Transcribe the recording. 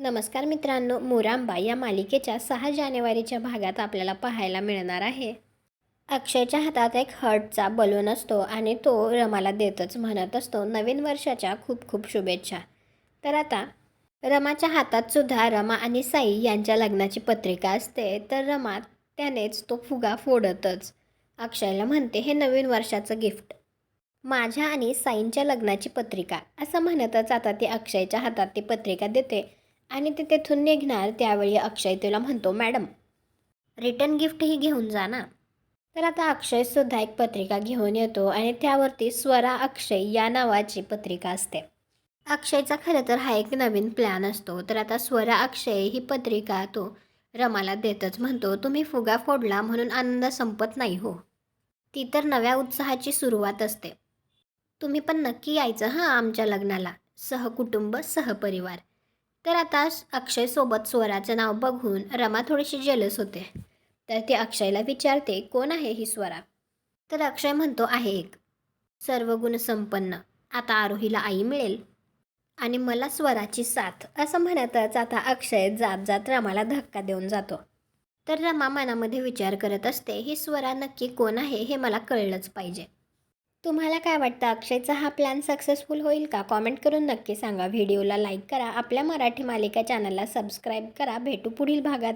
नमस्कार मित्रांनो, मोरांबा या मालिकेच्या 6 जानेवारीच्या भागात आपल्याला पाहायला मिळणार आहे. अक्षयच्या हातात एक हर्टचा बलून असतो आणि तो रमाला देतच म्हणत असतो, नवीन वर्षाच्या खूप खूप शुभेच्छा. तर आता रमाच्या हातात सुद्धा रमा आणि साई यांच्या लग्नाची पत्रिका असते. तर रमा त्यानेच तो फुगा फोडतच अक्षयला म्हणते, हे नवीन वर्षाचं गिफ्ट, माझ्या आणि साईंच्या लग्नाची पत्रिका, असं म्हणतच आता ती अक्षयच्या हातात ती पत्रिका देते आणि ते तेथून निघणार. त्यावेळी अक्षय तिला म्हणतो, मॅडम रिटर्न गिफ्टही घेऊन जा ना. तर आता अक्षयसुद्धा एक पत्रिका घेऊन येतो आणि त्यावरती स्वरा अक्षय या नावाची पत्रिका असते. अक्षयचा खरं तर हा एक नवीन प्लॅन असतो. तर आता स्वरा अक्षय ही पत्रिका तो रमाला देतच म्हणतो, तुम्ही फुगा फोडला म्हणून आनंद संपत नाही हो, ती तर नव्या उत्साहाची सुरुवात असते. तुम्ही पण नक्की यायचं हां आमच्या लग्नाला, सहकुटुंब सहपरिवार. तर आता अक्षयसोबत स्वराचं नाव बघून रमा थोडीशी जेलस होते. तर ती अक्षयला विचारते, कोण आहे ही स्वरा? तर अक्षय म्हणतो, आहे एक सर्वगुण संपन्न, आता आरोहीला आई मिळेल आणि मला स्वराची साथ, असं म्हणतच आता अक्षय जात जात रमाला धक्का देऊन जातो. तर रमा मनामध्ये विचार करत असते, ही स्वरा नक्की कोण आहे हे मला कळलंच पाहिजे. तुम्हाला काय वाटतं, अक्षयचा हा प्लॅन सक्सेसफुल होईल का? कॉमेंट करून नक्की सांगा. व्हिडिओला लाईक करा, आपल्या मराठी मालिका चॅनलला सबस्क्राईब करा. भेटू पुढील भागात.